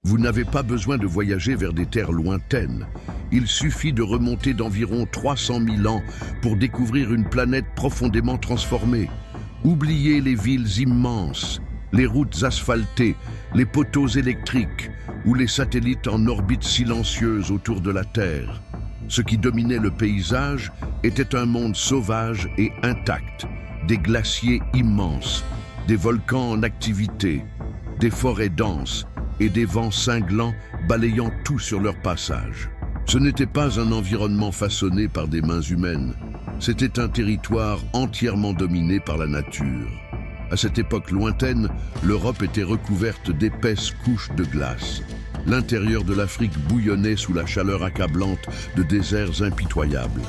Vous n'avez pas besoin de voyager vers des terres lointaines. Il suffit de remonter d'environ 300 000 ans pour découvrir une planète profondément transformée. Oubliez les villes immenses, les routes asphaltées, les poteaux électriques ou les satellites en orbite silencieuse autour de la Terre. Ce qui dominait le paysage était un monde sauvage et intact, des glaciers immenses, des volcans en activité, des forêts denses et des vents cinglants balayant tout sur leur passage. Ce n'était pas un environnement façonné par des mains humaines, c'était un territoire entièrement dominé par la nature. À cette époque lointaine, l'Europe était recouverte d'épaisses couches de glace. L'intérieur de l'Afrique bouillonnait sous la chaleur accablante de déserts impitoyables.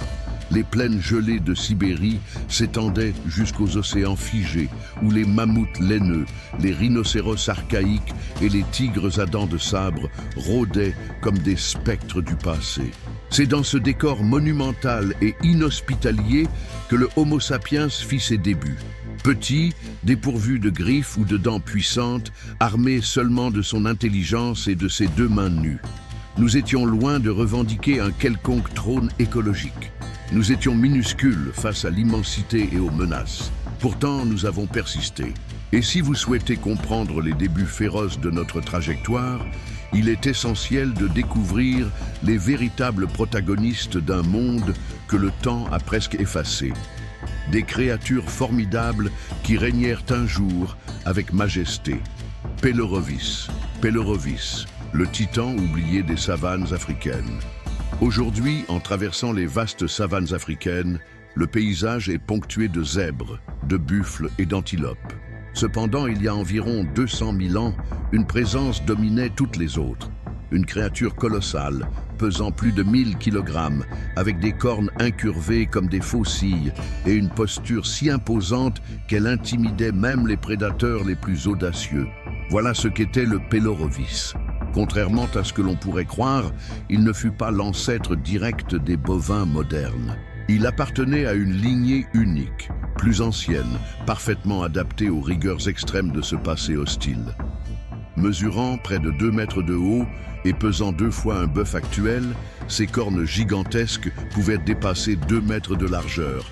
Les plaines gelées de Sibérie s'étendaient jusqu'aux océans figés, où les mammouths laineux, les rhinocéros archaïques et les tigres à dents de sabre rôdaient comme des spectres du passé. C'est dans ce décor monumental et inhospitalier que le Homo sapiens fit ses débuts. Petit, dépourvu de griffes ou de dents puissantes, armé seulement de son intelligence et de ses deux mains nues. Nous étions loin de revendiquer un quelconque trône écologique. Nous étions minuscules face à l'immensité et aux menaces. Pourtant, nous avons persisté. Et si vous souhaitez comprendre les débuts féroces de notre trajectoire, il est essentiel de découvrir les véritables protagonistes d'un monde que le temps a presque effacé. Des créatures formidables qui régnèrent un jour avec majesté. Pelorovis, le titan oublié des savanes africaines. Aujourd'hui, en traversant les vastes savanes africaines, le paysage est ponctué de zèbres, de buffles et d'antilopes. Cependant, il y a environ 200 000 ans, une présence dominait toutes les autres. Une créature colossale, pesant plus de 1000 kg, avec des cornes incurvées comme des faucilles et une posture si imposante qu'elle intimidait même les prédateurs les plus audacieux. Voilà ce qu'était le Pelorovis. Contrairement à ce que l'on pourrait croire, il ne fut pas l'ancêtre direct des bovins modernes. Il appartenait à une lignée unique, plus ancienne, parfaitement adaptée aux rigueurs extrêmes de ce passé hostile. Mesurant près de 2 mètres de haut et pesant 2 fois un bœuf actuel, ses cornes gigantesques pouvaient dépasser 2 mètres de largeur,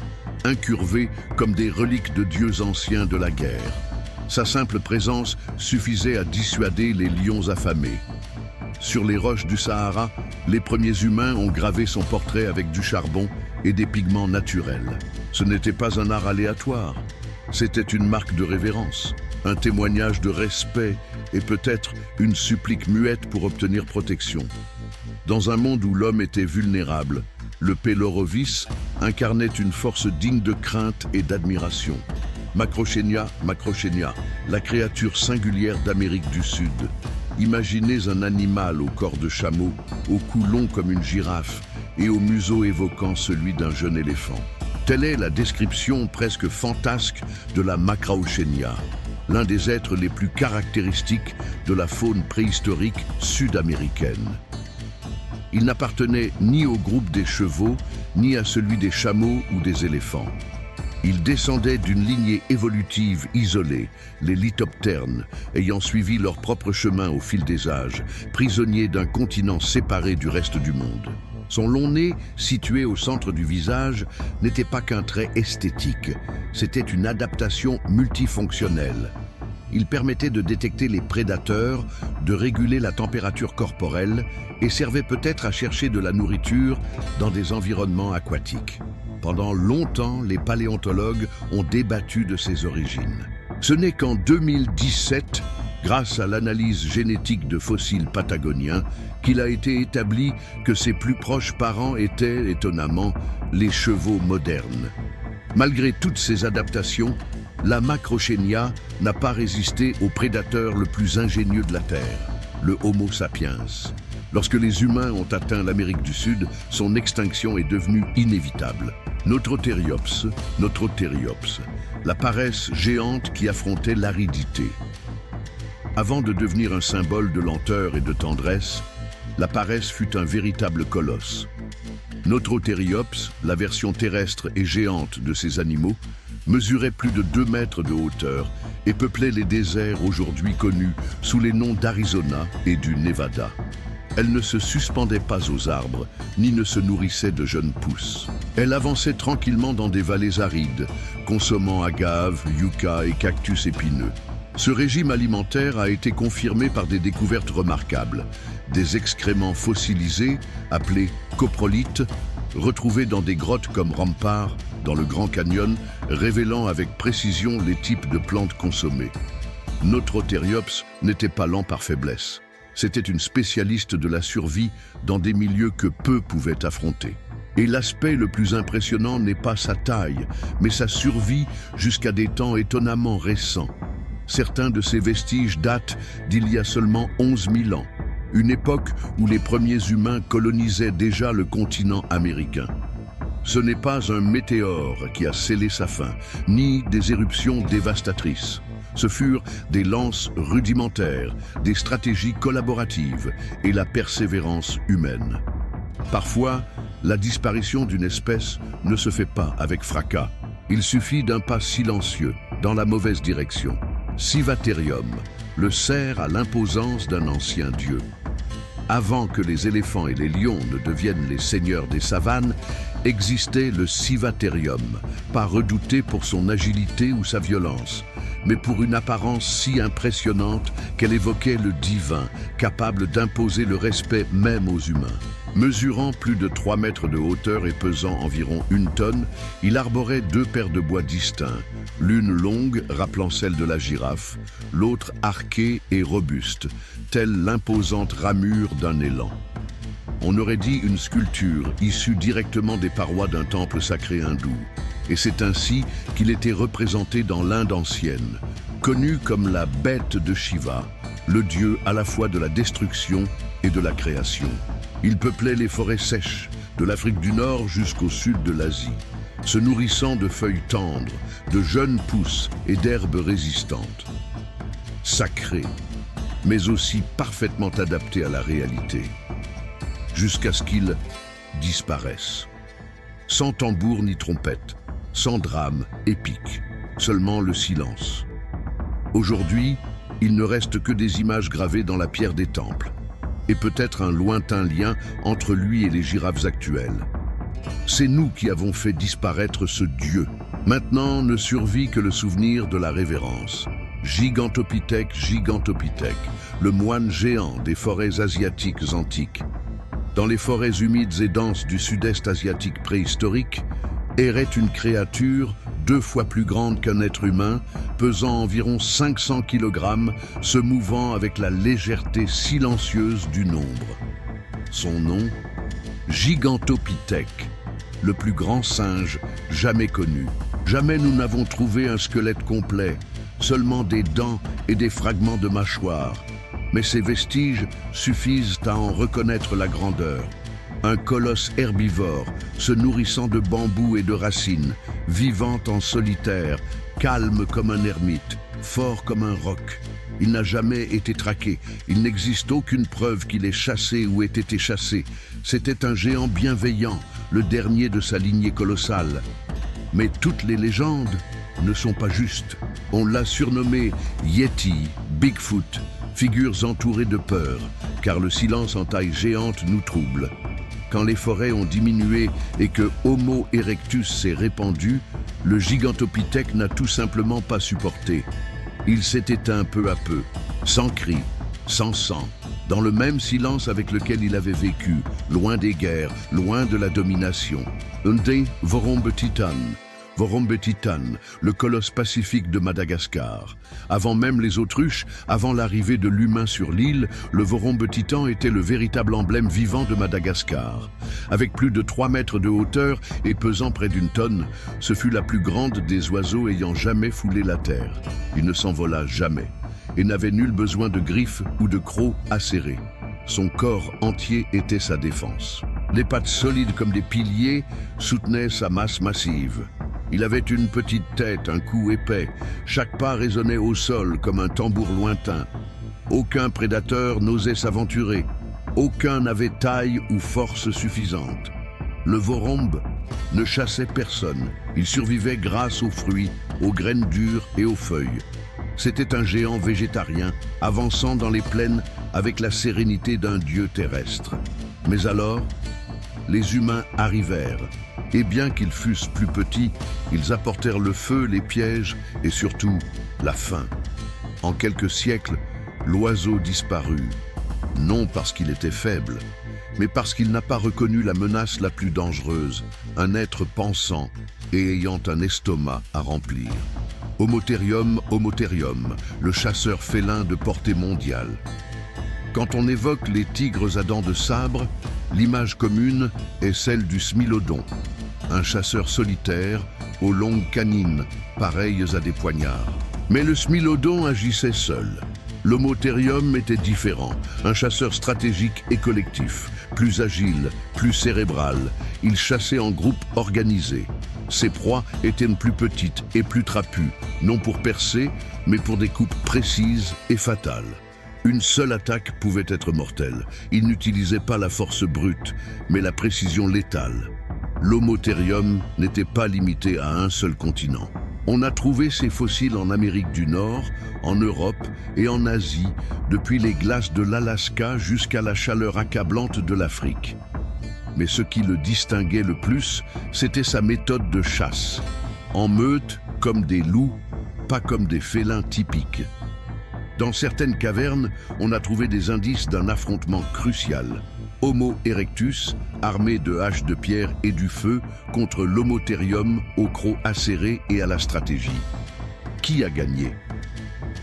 incurvées comme des reliques de dieux anciens de la guerre. Sa simple présence suffisait à dissuader les lions affamés. Sur les roches du Sahara, les premiers humains ont gravé son portrait avec du charbon et des pigments naturels. Ce n'était pas un art aléatoire, c'était une marque de révérence, un témoignage de respect et peut-être une supplique muette pour obtenir protection. Dans un monde où l'homme était vulnérable, le Pelorovis incarnait une force digne de crainte et d'admiration. Macrauchenia, la créature singulière d'Amérique du Sud. Imaginez un animal au corps de chameau, au cou long comme une girafe et au museau évoquant celui d'un jeune éléphant. Telle est la description presque fantasque de la Macrauchenia, l'un des êtres les plus caractéristiques de la faune préhistorique sud-américaine. Il n'appartenait ni au groupe des chevaux, ni à celui des chameaux ou des éléphants. Il descendait d'une lignée évolutive isolée, les Lithopternes, ayant suivi leur propre chemin au fil des âges, prisonniers d'un continent séparé du reste du monde. Son long nez, situé au centre du visage, n'était pas qu'un trait esthétique, c'était une adaptation multifonctionnelle. Il permettait de détecter les prédateurs, de réguler la température corporelle et servait peut-être à chercher de la nourriture dans des environnements aquatiques. Pendant longtemps, les paléontologues ont débattu de ses origines. Ce n'est qu'en 2017, grâce à l'analyse génétique de fossiles patagoniens, qu'il a été établi que ses plus proches parents étaient, étonnamment, les chevaux modernes. Malgré toutes ces adaptations, la Macrauchenia n'a pas résisté au prédateur le plus ingénieux de la Terre, le Homo sapiens. Lorsque les humains ont atteint l'Amérique du Sud, son extinction est devenue inévitable. Notrotériops, la paresse géante qui affrontait l'aridité. Avant de devenir un symbole de lenteur et de tendresse, la paresse fut un véritable colosse. Notrotériops, la version terrestre et géante de ces animaux, mesurait plus de 2 mètres de hauteur et peuplait les déserts aujourd'hui connus sous les noms d'Arizona et du Nevada. Elle ne se suspendait pas aux arbres, ni ne se nourrissait de jeunes pousses. Elle avançait tranquillement dans des vallées arides, consommant agaves, yuccas et cactus épineux. Ce régime alimentaire a été confirmé par des découvertes remarquables. Des excréments fossilisés, appelés coprolites, retrouvés dans des grottes comme Rampart, dans le Grand Canyon, révélant avec précision les types de plantes consommées. Notrothériops n'était pas lent par faiblesse. C'était une spécialiste de la survie dans des milieux que peu pouvaient affronter. Et l'aspect le plus impressionnant n'est pas sa taille, mais sa survie jusqu'à des temps étonnamment récents. Certains de ces vestiges datent d'il y a seulement 11 000 ans, une époque où les premiers humains colonisaient déjà le continent américain. Ce n'est pas un météore qui a scellé sa fin, ni des éruptions dévastatrices. Ce furent des lances rudimentaires, des stratégies collaboratives et la persévérance humaine. Parfois, la disparition d'une espèce ne se fait pas avec fracas. Il suffit d'un pas silencieux dans la mauvaise direction. Civaterium, le cerf à l'imposance d'un ancien dieu. Avant que les éléphants et les lions ne deviennent les seigneurs des savanes, existait le Civaterium, pas redouté pour son agilité ou sa violence, mais pour une apparence si impressionnante qu'elle évoquait le divin, capable d'imposer le respect même aux humains. Mesurant plus de 3 mètres de hauteur et pesant environ 1 tonne, il arborait 2 paires de bois distincts, l'une longue, rappelant celle de la girafe, l'autre arquée et robuste, telle l'imposante ramure d'un élan. On aurait dit une sculpture issue directement des parois d'un temple sacré hindou. Et c'est ainsi qu'il était représenté dans l'Inde ancienne, connu comme la bête de Shiva, le dieu à la fois de la destruction et de la création. Il peuplait les forêts sèches, de l'Afrique du Nord jusqu'au sud de l'Asie, se nourrissant de feuilles tendres, de jeunes pousses et d'herbes résistantes. Sacré, mais aussi parfaitement adapté à la réalité, jusqu'à ce qu'il disparaisse. Sans tambour ni trompette, sans drame épique, seulement le silence. Aujourd'hui, il ne reste que des images gravées dans la pierre des temples, et peut-être un lointain lien entre lui et les girafes actuelles. C'est nous qui avons fait disparaître ce dieu. Maintenant ne survit que le souvenir de la révérence. Gigantopithèque, Gigantopithèque, le moine géant des forêts asiatiques antiques. Dans les forêts humides et denses du sud-est asiatique préhistorique, errait une créature 2 fois plus grande qu'un être humain, pesant environ 500 kg, se mouvant avec la légèreté silencieuse du nombre. Son nom, Gigantopithèque, le plus grand singe jamais connu. Jamais nous n'avons trouvé un squelette complet, seulement des dents et des fragments de mâchoire. Mais ces vestiges suffisent à en reconnaître la grandeur. Un colosse herbivore, se nourrissant de bambous et de racines, vivant en solitaire, calme comme un ermite, fort comme un roc. Il n'a jamais été traqué, il n'existe aucune preuve qu'il ait chassé ou ait été chassé. C'était un géant bienveillant, le dernier de sa lignée colossale. Mais toutes les légendes ne sont pas justes. On l'a surnommé Yeti, Bigfoot, figures entourées de peur, car le silence en taille géante nous trouble. Quand les forêts ont diminué et que Homo erectus s'est répandu, le Gigantopithèque n'a tout simplement pas supporté. Il s'est éteint peu à peu, sans cri, sans sang, dans le même silence avec lequel il avait vécu, loin des guerres, loin de la domination. Unde Vorumbetitan, Vorumbetitan, le colosse pacifique de Madagascar. Avant même les autruches, avant l'arrivée de l'humain sur l'île, le Vorumbetitan était le véritable emblème vivant de Madagascar. Avec plus de 3 mètres de hauteur et pesant près d'1 tonne, ce fut la plus grande des oiseaux ayant jamais foulé la terre. Il ne s'envola jamais et n'avait nul besoin de griffes ou de crocs acérés. Son corps entier était sa défense. Les pattes solides comme des piliers soutenaient sa masse massive. Il avait une petite tête, un cou épais. Chaque pas résonnait au sol comme un tambour lointain. Aucun prédateur n'osait s'aventurer. Aucun n'avait taille ou force suffisante. Le vorombe ne chassait personne. Il survivait grâce aux fruits, aux graines dures et aux feuilles. C'était un géant végétarien, avançant dans les plaines avec la sérénité d'un dieu terrestre. Mais alors, les humains arrivèrent, et bien qu'ils fussent plus petits, ils apportèrent le feu, les pièges et surtout la faim. En quelques siècles, l'oiseau disparut, non parce qu'il était faible, mais parce qu'il n'a pas reconnu la menace la plus dangereuse, un être pensant et ayant un estomac à remplir. Homotherium homotherium, le chasseur félin de portée mondiale. Quand on évoque les tigres à dents de sabre, l'image commune est celle du smilodon, un chasseur solitaire aux longues canines, pareilles à des poignards. Mais le smilodon agissait seul. L'homotherium était différent, un chasseur stratégique et collectif, plus agile, plus cérébral. Il chassait en groupe organisé. Ses proies étaient plus petites et plus trapues, non pour percer, mais pour des coupes précises et fatales. Une seule attaque pouvait être mortelle. Il n'utilisait pas la force brute, mais la précision létale. L'homotherium n'était pas limité à un seul continent. On a trouvé ces fossiles en Amérique du Nord, en Europe et en Asie, depuis les glaces de l'Alaska jusqu'à la chaleur accablante de l'Afrique. Mais ce qui le distinguait le plus, c'était sa méthode de chasse. En meute, comme des loups, pas comme des félins typiques. Dans certaines cavernes, on a trouvé des indices d'un affrontement crucial. Homo erectus, armé de haches de pierre et du feu, contre l'homotherium au croc acéré et à la stratégie. Qui a gagné?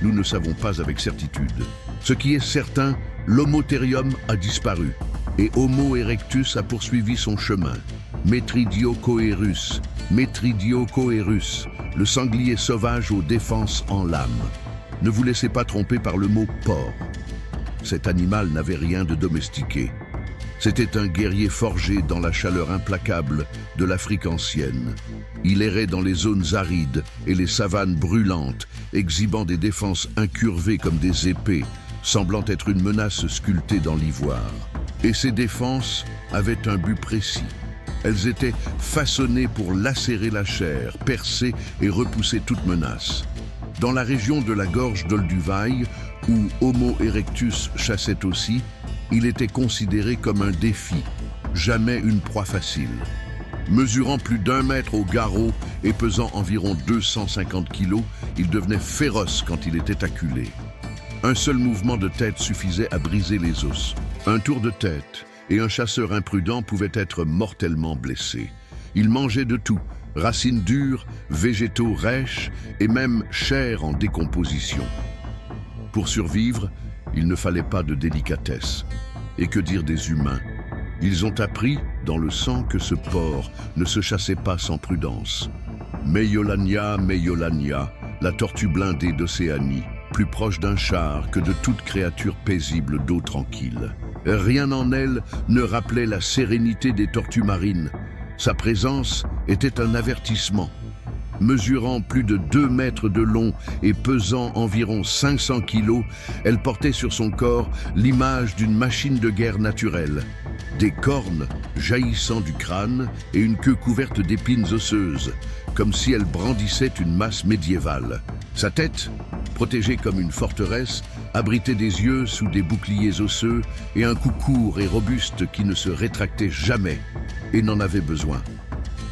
Nous ne savons pas avec certitude. Ce qui est certain, l'homotherium a disparu et Homo erectus a poursuivi son chemin. Metridiocoerus, le sanglier sauvage aux défenses en lame. Ne vous laissez pas tromper par le mot porc. Cet animal n'avait rien de domestiqué. C'était un guerrier forgé dans la chaleur implacable de l'Afrique ancienne. Il errait dans les zones arides et les savanes brûlantes, exhibant des défenses incurvées comme des épées, semblant être une menace sculptée dans l'ivoire. Et ces défenses avaient un but précis. Elles étaient façonnées pour lacérer la chair, percer et repousser toute menace. Dans la région de la gorge d'Olduvai, où Homo erectus chassait aussi, il était considéré comme un défi, jamais une proie facile. Mesurant plus d'1 mètre au garrot et pesant environ 250 kilos, il devenait féroce quand il était acculé. Un seul mouvement de tête suffisait à briser les os. Un tour de tête et un chasseur imprudent pouvait être mortellement blessé. Il mangeait de tout, racines dures, végétaux rêches et même chair en décomposition. Pour survivre, il ne fallait pas de délicatesse. Et que dire des humains? Ils ont appris, dans le sang, que ce porc ne se chassait pas sans prudence. Meiolania, la tortue blindée d'Océanie, plus proche d'un char que de toute créature paisible d'eau tranquille. Rien en elle ne rappelait la sérénité des tortues marines. Sa présence était un avertissement. Mesurant plus de 2 mètres de long et pesant environ 500 kilos, elle portait sur son corps l'image d'une machine de guerre naturelle. Des cornes jaillissant du crâne et une queue couverte d'épines osseuses, comme si elle brandissait une masse médiévale. Sa tête, protégée comme une forteresse, abritait des yeux sous des boucliers osseux et un cou court et robuste qui ne se rétractait jamais et n'en avait besoin.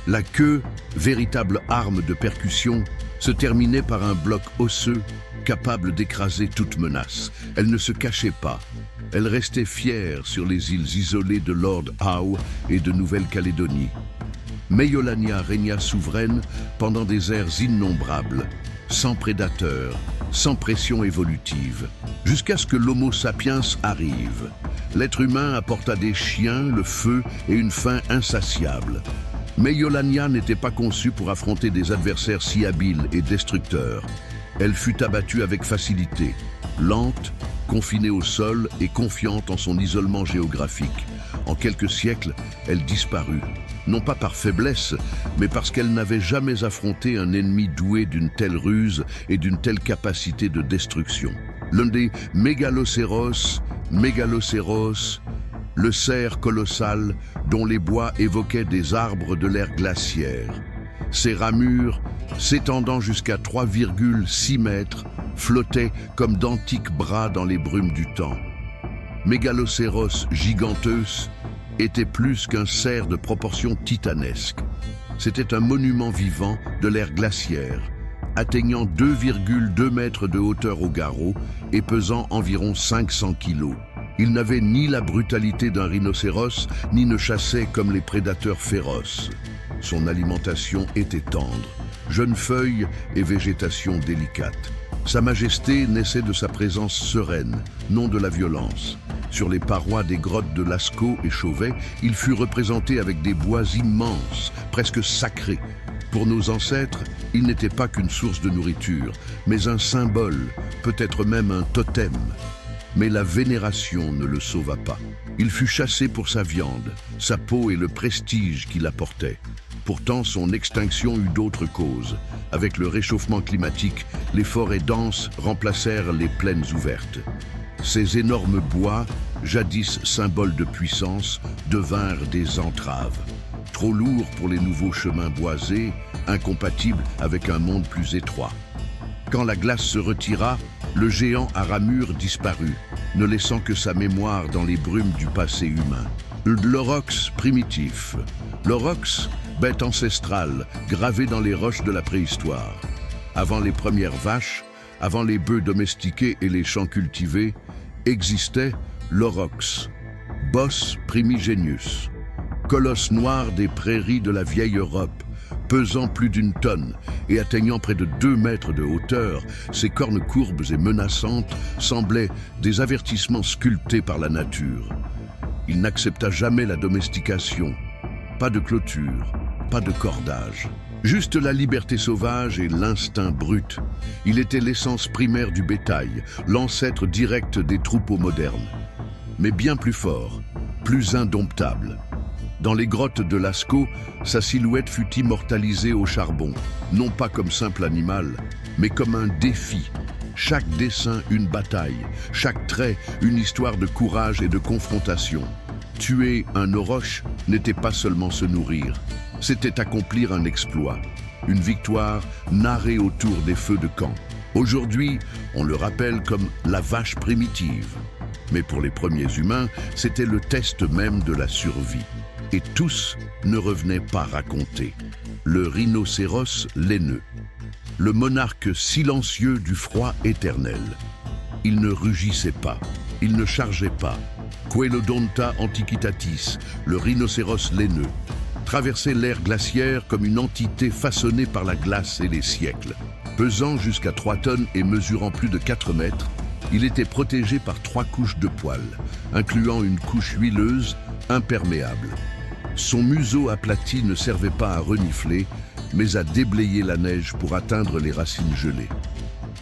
La queue, véritable arme de percussion, se terminait par un bloc osseux capable d'écraser toute menace. Elle ne se cachait pas. Elle restait fière sur les îles isolées de Lord Howe et de Nouvelle-Calédonie. Meiolania régna souveraine pendant des ères innombrables, sans prédateurs, sans pression évolutive, jusqu'à ce que l'Homo sapiens arrive. L'être humain apporta des chiens, le feu et une faim insatiable. Meiolania n'était pas conçue pour affronter des adversaires si habiles et destructeurs. Elle fut abattue avec facilité, lente, confinée au sol et confiante en son isolement géographique. En quelques siècles, elle disparut, non pas par faiblesse, mais parce qu'elle n'avait jamais affronté un ennemi doué d'une telle ruse et d'une telle capacité de destruction. L'un des mégalocéros, le cerf colossal dont les bois évoquaient des arbres de l'ère glaciaire. Ses ramures, s'étendant jusqu'à 3,6 mètres, flottaient comme d'antiques bras dans les brumes du temps. Mégalocéros giganteus était plus qu'un cerf de proportions titanesques. C'était un monument vivant de l'ère glaciaire, atteignant 2,2 mètres de hauteur au garrot et pesant environ 500 kilos. Il n'avait ni la brutalité d'un rhinocéros, ni ne chassait comme les prédateurs féroces. Son alimentation était tendre, jeunes feuilles et végétation délicate. Sa majesté naissait de sa présence sereine, non de la violence. Sur les parois des grottes de Lascaux et Chauvet, il fut représenté avec des bois immenses, presque sacrés. Pour nos ancêtres, il n'était pas qu'une source de nourriture, mais un symbole, peut-être même un totem. Mais la vénération ne le sauva pas. Il fut chassé pour sa viande, sa peau et le prestige qu'il apportait. Pourtant, son extinction eut d'autres causes. Avec le réchauffement climatique, les forêts denses remplacèrent les plaines ouvertes. Ces énormes bois, jadis symboles de puissance, devinrent des entraves. Trop lourds pour les nouveaux chemins boisés, incompatibles avec un monde plus étroit. Quand la glace se retira, le géant à ramures disparut, ne laissant que sa mémoire dans les brumes du passé humain. L'aurochs primitif. L'aurochs, bête ancestrale, gravée dans les roches de la préhistoire. Avant les premières vaches, avant les bœufs domestiqués et les champs cultivés, existait l'aurochs, Bos primigenius, colosse noir des prairies de la vieille Europe, pesant plus d'une tonne et atteignant près de 2 mètres de hauteur, ses cornes courbes et menaçantes semblaient des avertissements sculptés par la nature. Il n'accepta jamais la domestication, pas de clôture, pas de cordage. Juste la liberté sauvage et l'instinct brut. Il était l'essence primaire du bétail, l'ancêtre direct des troupeaux modernes. Mais bien plus fort, plus indomptable. Dans les grottes de Lascaux, sa silhouette fut immortalisée au charbon, non pas comme simple animal, mais comme un défi. Chaque dessin une bataille, chaque trait une histoire de courage et de confrontation. Tuer un auroch n'était pas seulement se nourrir, c'était accomplir un exploit, une victoire narrée autour des feux de camp. Aujourd'hui, on le rappelle comme la vache primitive. Mais pour les premiers humains, c'était le test même de la survie. Et tous ne revenaient pas raconter. Le rhinocéros laineux, le monarque silencieux du froid éternel. Il ne rugissait pas, il ne chargeait pas. Coelodonta antiquitatis, le rhinocéros laineux, traversait l'ère glaciaire comme une entité façonnée par la glace et les siècles. Pesant jusqu'à 3 tonnes et mesurant plus de 4 mètres, il était protégé par 3 couches de poils, incluant une couche huileuse, imperméable. Son museau aplati ne servait pas à renifler, mais à déblayer la neige pour atteindre les racines gelées.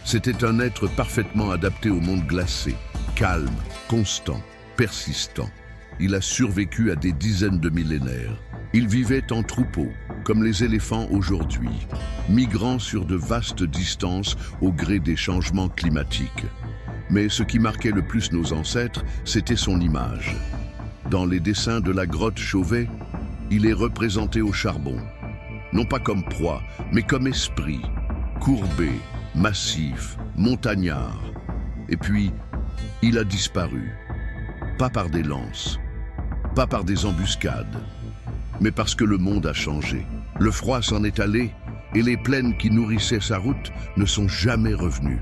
C'était un être parfaitement adapté au monde glacé, calme, constant, persistant. Il a survécu à des dizaines de millénaires. Il vivait en troupeau, comme les éléphants aujourd'hui, migrant sur de vastes distances au gré des changements climatiques. Mais ce qui marquait le plus nos ancêtres, c'était son image. Dans les dessins de la grotte Chauvet, il est représenté au charbon. Non pas comme proie, mais comme esprit, courbé, massif, montagnard. Et puis, il a disparu. Pas par des lances, pas par des embuscades, mais parce que le monde a changé. Le froid s'en est allé et les plaines qui nourrissaient sa route ne sont jamais revenues.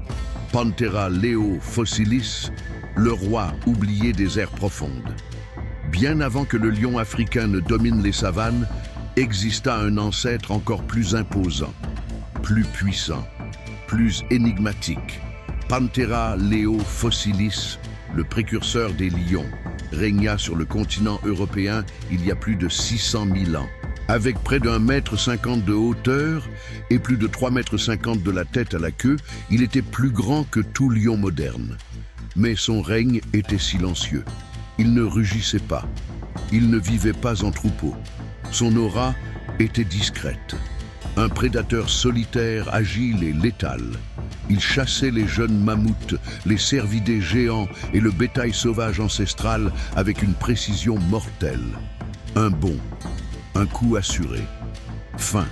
Panthera leo fossilis, le roi oublié des aires profondes. Bien avant que le lion africain ne domine les savanes, exista un ancêtre encore plus imposant, plus puissant, plus énigmatique. Panthera leo fossilis, le précurseur des lions, régna sur le continent européen il y a plus de 600 000 ans. Avec près d'1,50 m de hauteur et plus de 3,50 m de la tête à la queue, il était plus grand que tout lion moderne. Mais son règne était silencieux. Il ne rugissait pas. Il ne vivait pas en troupeau. Son aura était discrète. Un prédateur solitaire, agile et létal. Il chassait les jeunes mammouths, les cervidés géants et le bétail sauvage ancestral avec une précision mortelle. Un bond, un coup assuré. Fin.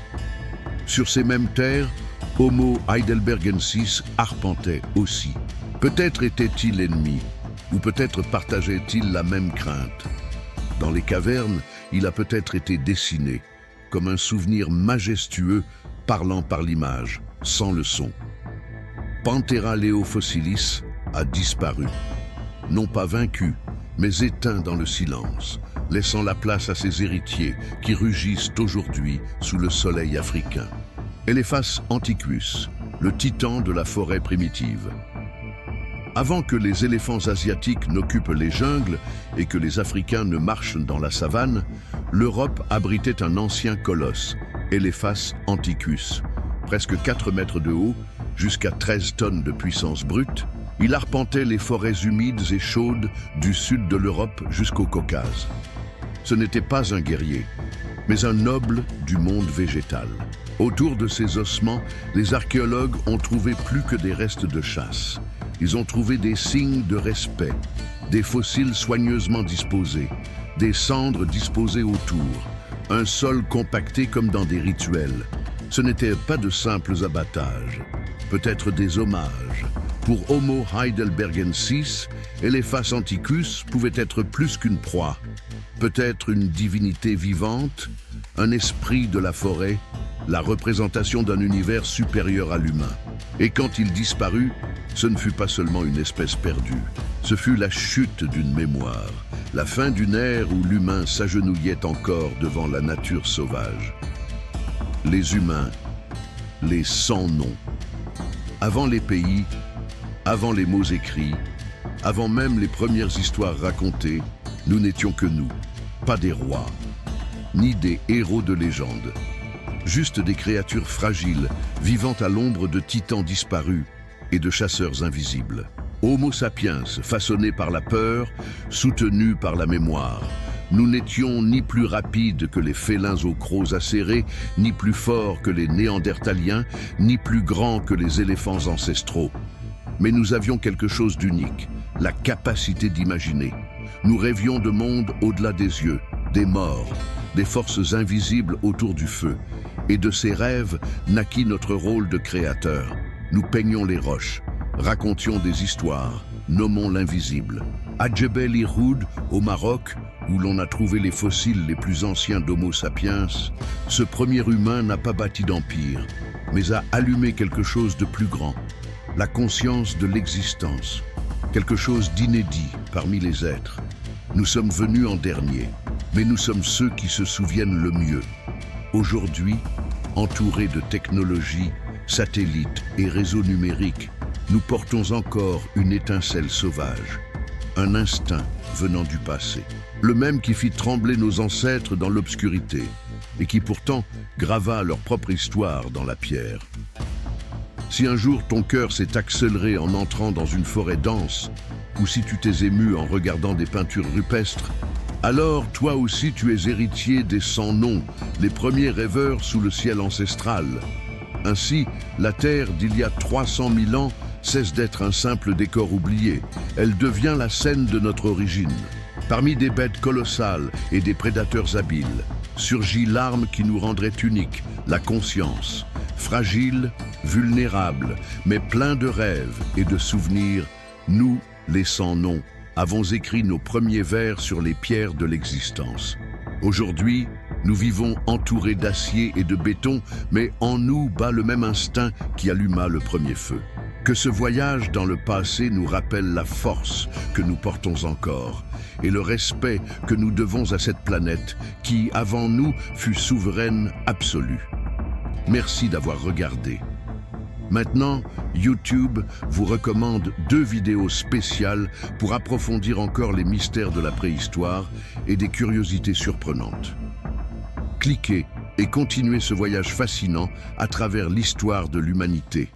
Sur ces mêmes terres, Homo heidelbergensis arpentait aussi. Peut-être était-il ennemi, ou peut-être partageait-il la même crainte. Dans les cavernes, il a peut-être été dessiné, comme un souvenir majestueux parlant par l'image, sans le son. Panthera leofossilis a disparu, non pas vaincu, mais éteint dans le silence, laissant la place à ses héritiers qui rugissent aujourd'hui sous le soleil africain. Elephas antiquus, le titan de la forêt primitive. Avant que les éléphants asiatiques n'occupent les jungles et que les Africains ne marchent dans la savane, l'Europe abritait un ancien colosse, Elephas antiquus. Presque 4 mètres de haut, jusqu'à 13 tonnes de puissance brute, il arpentait les forêts humides et chaudes du sud de l'Europe jusqu'au Caucase. Ce n'était pas un guerrier, mais un noble du monde végétal. Autour de ces ossements, les archéologues ont trouvé plus que des restes de chasse. Ils ont trouvé des signes de respect, des fossiles soigneusement disposés, des cendres disposées autour, un sol compacté comme dans des rituels. Ce n'étaient pas de simples abattages, peut-être des hommages. Pour Homo heidelbergensis, Elephas antiquus pouvait être plus qu'une proie, peut-être une divinité vivante, un esprit de la forêt, la représentation d'un univers supérieur à l'humain. Et quand il disparut, ce ne fut pas seulement une espèce perdue, ce fut la chute d'une mémoire, la fin d'une ère où l'humain s'agenouillait encore devant la nature sauvage. Les humains, les sans noms. Avant les pays, avant les mots écrits, avant même les premières histoires racontées, nous n'étions que nous, pas des rois, ni des héros de légende, juste des créatures fragiles, vivant à l'ombre de titans disparus et de chasseurs invisibles. Homo sapiens, façonnés par la peur, soutenus par la mémoire. Nous n'étions ni plus rapides que les félins aux crocs acérés, ni plus forts que les néandertaliens, ni plus grands que les éléphants ancestraux. Mais nous avions quelque chose d'unique, la capacité d'imaginer. Nous rêvions de mondes au-delà des yeux, des morts, des forces invisibles autour du feu. Et de ces rêves naquit notre rôle de créateur. Nous peignions les roches, racontions des histoires, nommons l'invisible. À Djebel Irhoud, au Maroc, où l'on a trouvé les fossiles les plus anciens d'Homo sapiens, ce premier humain n'a pas bâti d'empire, mais a allumé quelque chose de plus grand, la conscience de l'existence, quelque chose d'inédit parmi les êtres. Nous sommes venus en dernier, mais nous sommes ceux qui se souviennent le mieux. Aujourd'hui, entourés de technologies, satellites et réseaux numériques, nous portons encore une étincelle sauvage, un instinct venant du passé, le même qui fit trembler nos ancêtres dans l'obscurité et qui pourtant grava leur propre histoire dans la pierre. Si un jour ton cœur s'est accéléré en entrant dans une forêt dense, ou si tu t'es ému en regardant des peintures rupestres, alors toi aussi tu es héritier des sans-noms, les premiers rêveurs sous le ciel ancestral. Ainsi, la Terre d'il y a 300 000 ans cesse d'être un simple décor oublié. Elle devient la scène de notre origine. Parmi des bêtes colossales et des prédateurs habiles, surgit l'arme qui nous rendrait uniques, la conscience. Fragile, vulnérable, mais plein de rêves et de souvenirs, nous, les sans-noms, avons écrit nos premiers vers sur les pierres de l'existence. Aujourd'hui, nous vivons entourés d'acier et de béton, mais en nous bat le même instinct qui alluma le premier feu. Que ce voyage dans le passé nous rappelle la force que nous portons encore et le respect que nous devons à cette planète qui, avant nous, fut souveraine absolue. Merci d'avoir regardé. Maintenant, YouTube vous recommande 2 vidéos spéciales pour approfondir encore les mystères de la préhistoire et des curiosités surprenantes. Cliquez et continuez ce voyage fascinant à travers l'histoire de l'humanité.